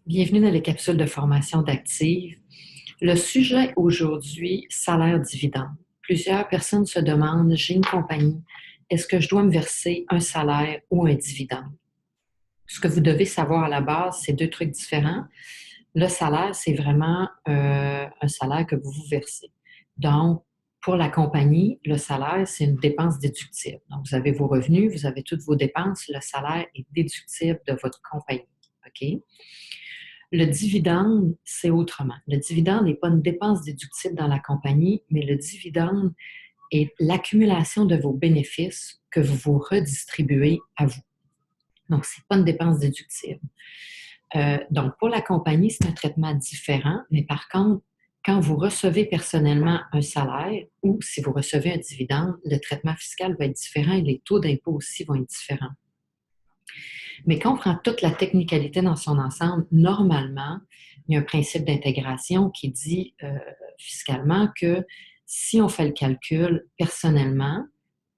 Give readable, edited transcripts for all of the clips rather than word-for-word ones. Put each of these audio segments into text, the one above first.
Bienvenue dans les capsules de formation d'Active. Le sujet aujourd'hui, salaire-dividende. Plusieurs personnes se demandent, j'ai une compagnie, est-ce que je dois me verser un salaire ou un dividende? Ce que vous devez savoir à la base, c'est deux trucs différents. Le salaire, c'est vraiment un salaire que vous vous versez. Donc, pour la compagnie, le salaire, c'est une dépense déductible. Donc, vous avez vos revenus, vous avez toutes vos dépenses, le salaire est déductible de votre compagnie. OK? Le dividende, c'est autrement. Le dividende n'est pas une dépense déductible dans la compagnie, mais le dividende est l'accumulation de vos bénéfices que vous vous redistribuez à vous. Donc, ce n'est pas une dépense déductible. Donc, pour la compagnie, c'est un traitement différent, mais par contre, quand vous recevez personnellement un salaire ou si vous recevez un dividende, le traitement fiscal va être différent et les taux d'impôt aussi vont être différents. Mais quand on prend toute la technicalité dans son ensemble, normalement, il y a un principe d'intégration qui dit fiscalement que si on fait le calcul personnellement,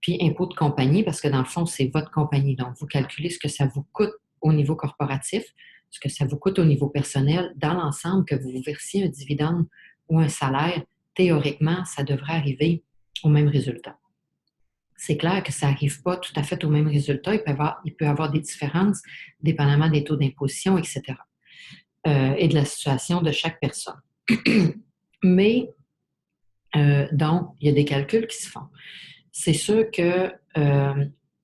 puis impôt de compagnie, parce que dans le fond, c'est votre compagnie, donc vous calculez ce que ça vous coûte au niveau corporatif, ce que ça vous coûte au niveau personnel, dans l'ensemble, que vous vous versiez un dividende ou un salaire, théoriquement, ça devrait arriver au même résultat. C'est clair que ça n'arrive pas tout à fait au même résultat. Il peut y avoir des différences dépendamment des taux d'imposition, etc. Et de la situation de chaque personne. Mais, donc, il y a des calculs qui se font. C'est sûr que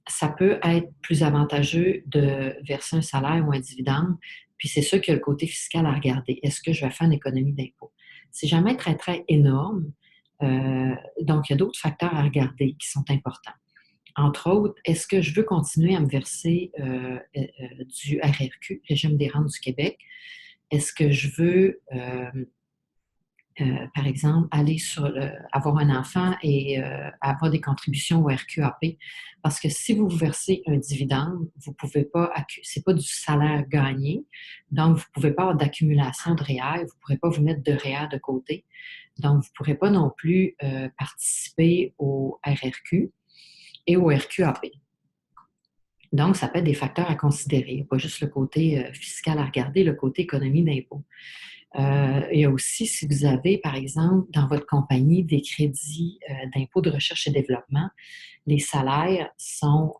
ça peut être plus avantageux de verser un salaire ou un dividende, puis c'est sûr qu'il y a le côté fiscal à regarder. Est-ce que je vais faire une économie d'impôt? C'est jamais très, très énorme. Donc, il y a d'autres facteurs à regarder qui sont importants. Entre autres, est-ce que je veux continuer à me verser du RRQ, Régime des rentes du Québec? Est-ce que je veux, par exemple, avoir un enfant et avoir des contributions au RQAP? Parce que si vous versez un dividende, vous pouvez pas, c'est pas du salaire gagné, donc vous pouvez pas avoir d'accumulation de REER, vous pourrez pas vous mettre de REER de côté, donc vous pourrez pas non plus participer au RRQ et au RQAP. Donc, ça peut être des facteurs à considérer, pas juste le côté fiscal à regarder, le côté économie d'impôt. Il y a aussi, si vous avez, par exemple, dans votre compagnie, des crédits d'impôt de recherche et développement, les salaires sont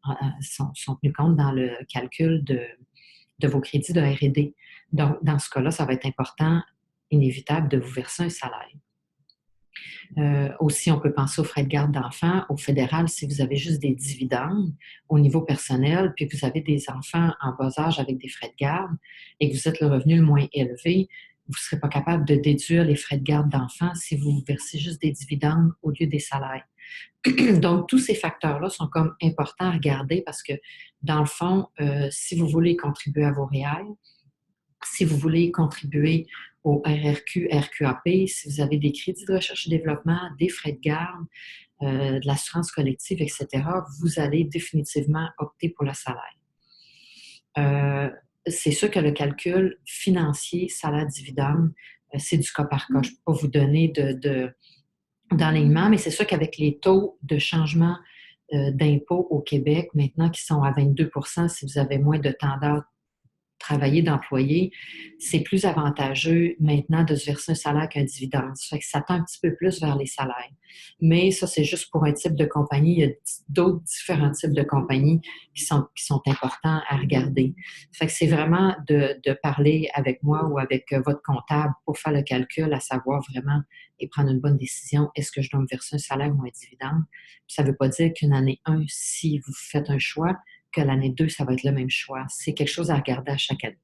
tenus compte dans le calcul de vos crédits de R&D. Donc, dans ce cas-là, ça va être important, inévitable, de vous verser un salaire. Aussi, on peut penser aux frais de garde d'enfants. Au fédéral, si vous avez juste des dividendes au niveau personnel, puis que vous avez des enfants en bas âge avec des frais de garde et que vous êtes le revenu le moins élevé, vous ne serez pas capable de déduire les frais de garde d'enfants si vous versez juste des dividendes au lieu des salaires. Donc, tous ces facteurs-là sont comme importants à regarder parce que, dans le fond, si vous voulez contribuer à vos REER, si vous voulez contribuer au RRQ, RQAP, si vous avez des crédits de recherche et développement, des frais de garde, de l'assurance collective, etc., vous allez définitivement opter pour le salaire. C'est sûr que le calcul financier, salaire-dividende, c'est du cas par cas. Je ne peux pas vous donner d'enlignement, mais c'est sûr qu'avec les taux de changement d'impôt au Québec, maintenant qui sont à 22 % si vous avez moins de temps d'heure travailler d'employé, c'est plus avantageux maintenant de se verser un salaire qu'un dividende. Ça fait que ça tend un petit peu plus vers les salaires. Mais ça, c'est juste pour un type de compagnie. Il y a d'autres différents types de compagnies qui sont importants à regarder. Ça fait que c'est vraiment de parler avec moi ou avec votre comptable pour faire le calcul, à savoir vraiment et prendre une bonne décision. Est-ce que je dois me verser un salaire ou un dividende? Puis ça ne veut pas dire qu'une année 1, si vous faites un choix, que l'année 2, ça va être le même choix. C'est quelque chose à regarder à chaque année.